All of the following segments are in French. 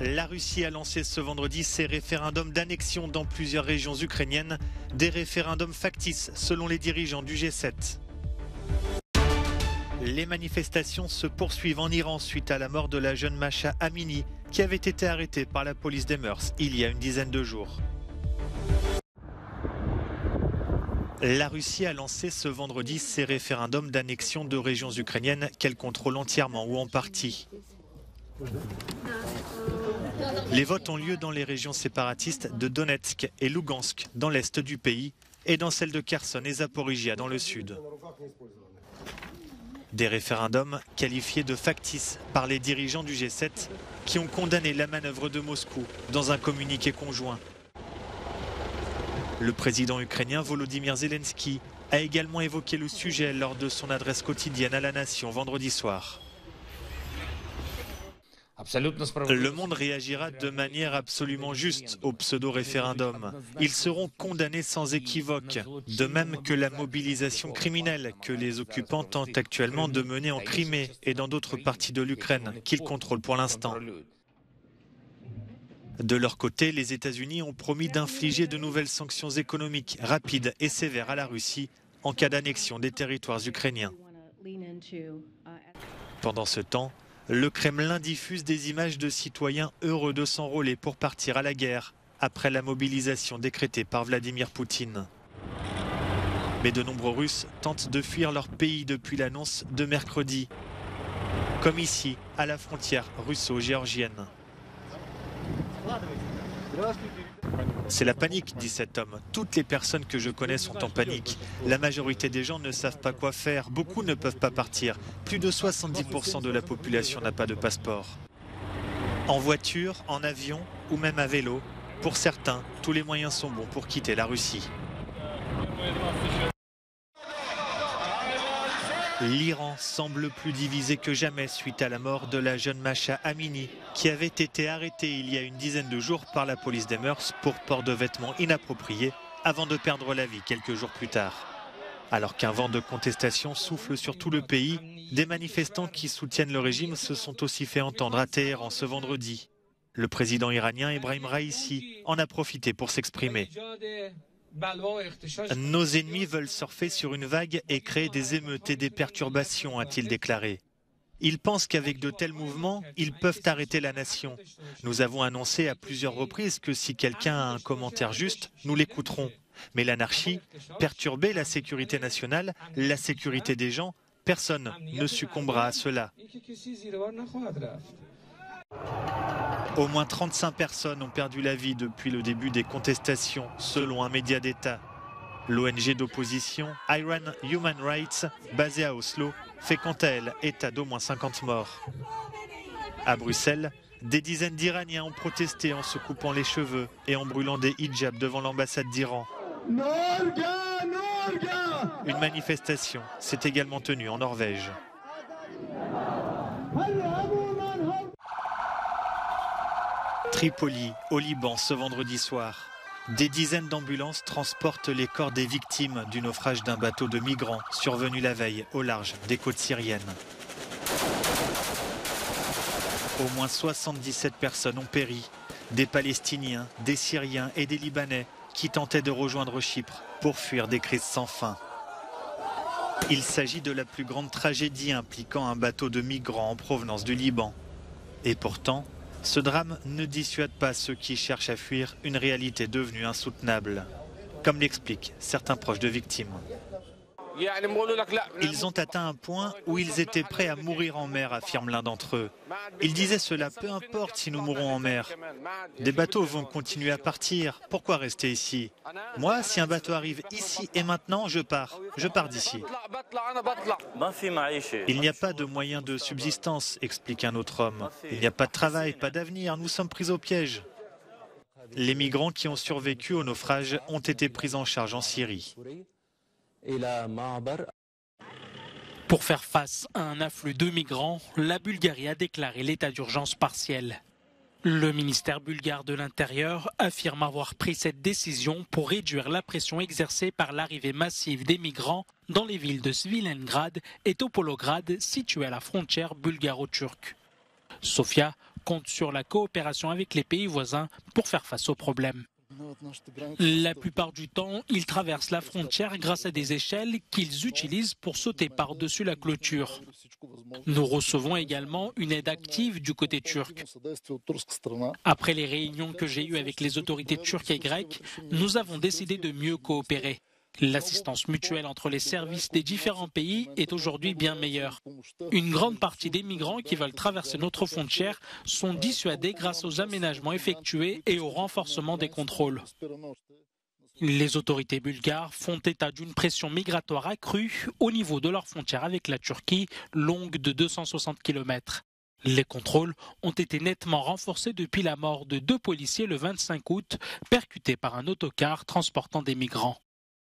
La Russie a lancé ce vendredi ses référendums d'annexion dans plusieurs régions ukrainiennes, des référendums factices selon les dirigeants du G7. Les manifestations se poursuivent en Iran suite à la mort de la jeune Mahsa Amini qui avait été arrêtée par la police des mœurs il y a une dizaine de jours. La Russie a lancé ce vendredi ses référendums d'annexion de régions ukrainiennes qu'elle contrôle entièrement ou en partie. Les votes ont lieu dans les régions séparatistes de Donetsk et Lugansk dans l'est du pays et dans celles de Kherson et Zaporizhia dans le sud. Des référendums qualifiés de factices par les dirigeants du G7 qui ont condamné la manœuvre de Moscou dans un communiqué conjoint. Le président ukrainien Volodymyr Zelensky a également évoqué le sujet lors de son adresse quotidienne à la nation vendredi soir. Le monde réagira de manière absolument juste au pseudo-référendum. Ils seront condamnés sans équivoque, de même que la mobilisation criminelle que les occupants tentent actuellement de mener en Crimée et dans d'autres parties de l'Ukraine qu'ils contrôlent pour l'instant. De leur côté, les États-Unis ont promis d'infliger de nouvelles sanctions économiques rapides et sévères à la Russie en cas d'annexion des territoires ukrainiens. Pendant ce temps, le Kremlin diffuse des images de citoyens heureux de s'enrôler pour partir à la guerre après la mobilisation décrétée par Vladimir Poutine. Mais de nombreux Russes tentent de fuir leur pays depuis l'annonce de mercredi, comme ici, à la frontière russo-géorgienne. C'est la panique, dit cet homme. Toutes les personnes que je connais sont en panique. La majorité des gens ne savent pas quoi faire. Beaucoup ne peuvent pas partir. Plus de 70% de la population n'a pas de passeport. En voiture, en avion ou même à vélo, pour certains, tous les moyens sont bons pour quitter la Russie. L'Iran semble plus divisé que jamais suite à la mort de la jeune Mahsa Amini, qui avait été arrêtée il y a une dizaine de jours par la police des mœurs pour port de vêtements inappropriés avant de perdre la vie quelques jours plus tard. Alors qu'un vent de contestation souffle sur tout le pays, des manifestants qui soutiennent le régime se sont aussi fait entendre à Téhéran ce vendredi. Le président iranien Ebrahim Raïssi en a profité pour s'exprimer. Nos ennemis veulent surfer sur une vague et créer des émeutes et des perturbations, a-t-il déclaré. Ils pensent qu'avec de tels mouvements, ils peuvent arrêter la nation. Nous avons annoncé à plusieurs reprises que si quelqu'un a un commentaire juste, nous l'écouterons. Mais l'anarchie, perturber la sécurité nationale, la sécurité des gens, personne ne succombera à cela. Au moins 35 personnes ont perdu la vie depuis le début des contestations, selon un média d'État. L'ONG d'opposition Iran Human Rights, basée à Oslo, fait quant à elle état d'au moins 50 morts. À Bruxelles, des dizaines d'Iraniens ont protesté en se coupant les cheveux et en brûlant des hijabs devant l'ambassade d'Iran. Une manifestation s'est également tenue en Norvège. Tripoli, au Liban, ce vendredi soir. Des dizaines d'ambulances transportent les corps des victimes du naufrage d'un bateau de migrants survenu la veille au large des côtes syriennes. Au moins 77 personnes ont péri, des Palestiniens, des Syriens et des Libanais qui tentaient de rejoindre Chypre pour fuir des crises sans fin. Il s'agit de la plus grande tragédie impliquant un bateau de migrants en provenance du Liban. Et pourtant, ce drame ne dissuade pas ceux qui cherchent à fuir une réalité devenue insoutenable, comme l'expliquent certains proches de victimes. Ils ont atteint un point où ils étaient prêts à mourir en mer, affirme l'un d'entre eux. Ils disaient cela, peu importe si nous mourons en mer. Des bateaux vont continuer à partir, pourquoi rester ici? Moi, si un bateau arrive ici et maintenant, je pars d'ici. Il n'y a pas de moyen de subsistance, explique un autre homme. Il n'y a pas de travail, pas d'avenir, nous sommes pris au piège. Les migrants qui ont survécu au naufrage ont été pris en charge en Syrie. Pour faire face à un afflux de migrants, la Bulgarie a déclaré l'état d'urgence partiel. Le ministère bulgare de l'Intérieur affirme avoir pris cette décision pour réduire la pression exercée par l'arrivée massive des migrants dans les villes de Svilengrad et Topolograd situées à la frontière bulgaro-turque. Sofia compte sur la coopération avec les pays voisins pour faire face aux problèmes. La plupart du temps, ils traversent la frontière grâce à des échelles qu'ils utilisent pour sauter par-dessus la clôture. Nous recevons également une aide active du côté turc. Après les réunions que j'ai eues avec les autorités turques et grecques, nous avons décidé de mieux coopérer. L'assistance mutuelle entre les services des différents pays est aujourd'hui bien meilleure. Une grande partie des migrants qui veulent traverser notre frontière sont dissuadés grâce aux aménagements effectués et au renforcement des contrôles. Les autorités bulgares font état d'une pression migratoire accrue au niveau de leur frontière avec la Turquie, longue de 260 km. Les contrôles ont été nettement renforcés depuis la mort de 2 policiers le 25 août, percutés par un autocar transportant des migrants.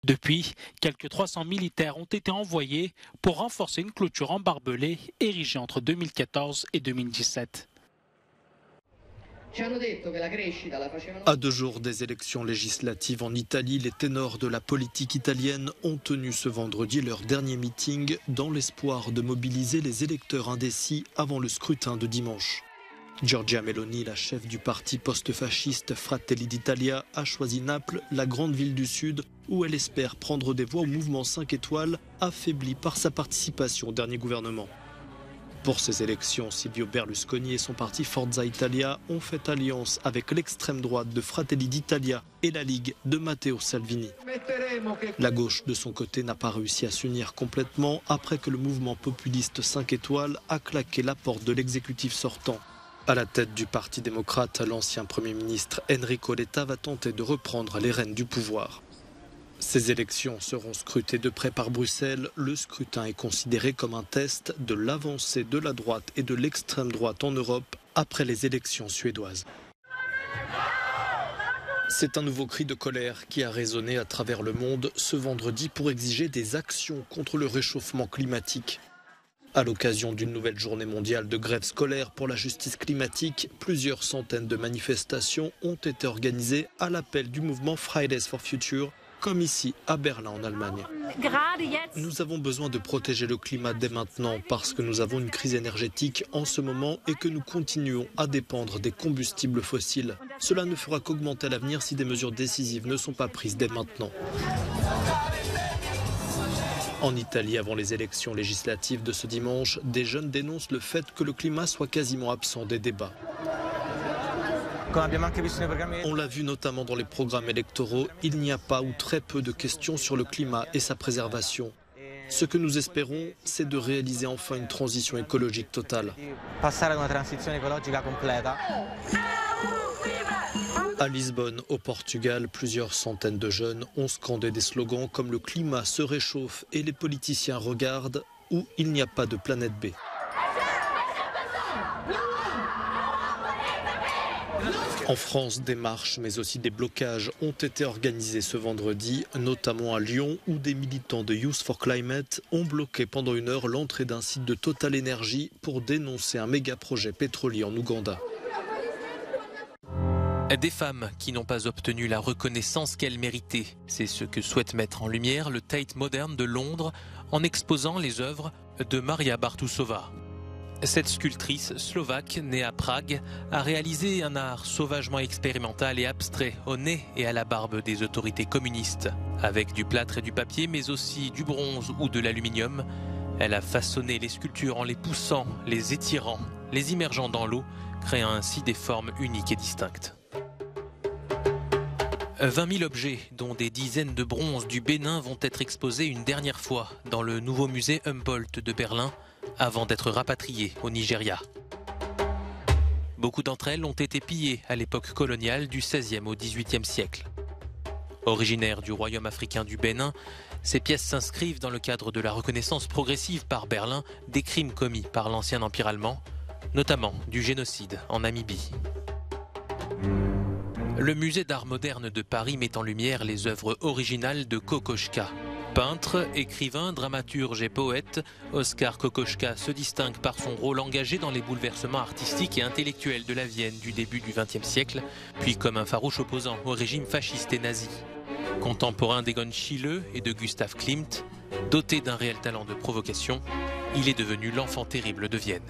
Depuis, quelques 300 militaires ont été envoyés pour renforcer une clôture en barbelé érigée entre 2014 et 2017. À 2 jours des élections législatives en Italie, les ténors de la politique italienne ont tenu ce vendredi leur dernier meeting dans l'espoir de mobiliser les électeurs indécis avant le scrutin de dimanche. Giorgia Meloni, la chef du parti post-fasciste Fratelli d'Italia, a choisi Naples, la grande ville du Sud, où elle espère prendre des voix au mouvement 5 étoiles, affaibli par sa participation au dernier gouvernement. Pour ces élections, Silvio Berlusconi et son parti Forza Italia ont fait alliance avec l'extrême droite de Fratelli d'Italia et la Ligue de Matteo Salvini. La gauche, de son côté, n'a pas réussi à s'unir complètement après que le mouvement populiste 5 étoiles a claqué la porte de l'exécutif sortant. À la tête du Parti démocrate, l'ancien Premier ministre Enrico Letta va tenter de reprendre les rênes du pouvoir. Ces élections seront scrutées de près par Bruxelles. Le scrutin est considéré comme un test de l'avancée de la droite et de l'extrême droite en Europe après les élections suédoises. C'est un nouveau cri de colère qui a résonné à travers le monde ce vendredi pour exiger des actions contre le réchauffement climatique. À l'occasion d'une nouvelle journée mondiale de grève scolaire pour la justice climatique, plusieurs centaines de manifestations ont été organisées à l'appel du mouvement Fridays for Future, comme ici à Berlin en Allemagne. Nous avons besoin de protéger le climat dès maintenant parce que nous avons une crise énergétique en ce moment et que nous continuons à dépendre des combustibles fossiles. Cela ne fera qu'augmenter à l'avenir si des mesures décisives ne sont pas prises dès maintenant. En Italie, avant les élections législatives de ce dimanche, des jeunes dénoncent le fait que le climat soit quasiment absent des débats. On l'a vu notamment dans les programmes électoraux, il n'y a pas ou très peu de questions sur le climat et sa préservation. Ce que nous espérons, c'est de réaliser enfin une transition écologique totale. À Lisbonne, au Portugal, plusieurs centaines de jeunes ont scandé des slogans comme « Le climat se réchauffe et les politiciens regardent » ou « Il n'y a pas de planète B ». En France, des marches mais aussi des blocages ont été organisés ce vendredi, notamment à Lyon où des militants de Youth for Climate ont bloqué pendant 1 heure l'entrée d'un site de Total Energy pour dénoncer un méga-projet pétrolier en Ouganda. Des femmes qui n'ont pas obtenu la reconnaissance qu'elles méritaient. C'est ce que souhaite mettre en lumière le Tate Modern de Londres en exposant les œuvres de Maria Bartusova. Cette sculptrice slovaque, née à Prague, a réalisé un art sauvagement expérimental et abstrait au nez et à la barbe des autorités communistes. Avec du plâtre et du papier, mais aussi du bronze ou de l'aluminium, elle a façonné les sculptures en les poussant, les étirant, les immergeant dans l'eau, créant ainsi des formes uniques et distinctes. 20 000 objets, dont des dizaines de bronzes du Bénin, vont être exposés une dernière fois dans le nouveau musée Humboldt de Berlin, avant d'être rapatriées au Nigeria. Beaucoup d'entre elles ont été pillées à l'époque coloniale du XVIe au XVIIIe siècle. Originaires du royaume africain du Bénin, ces pièces s'inscrivent dans le cadre de la reconnaissance progressive par Berlin des crimes commis par l'ancien empire allemand, notamment du génocide en Namibie. Le musée d'art moderne de Paris met en lumière les œuvres originales de Kokoschka. Peintre, écrivain, dramaturge et poète, Oskar Kokoschka se distingue par son rôle engagé dans les bouleversements artistiques et intellectuels de la Vienne du début du XXe siècle, puis comme un farouche opposant au régime fasciste et nazi. Contemporain d'Egon Schiele et de Gustav Klimt, doté d'un réel talent de provocation, il est devenu l'enfant terrible de Vienne.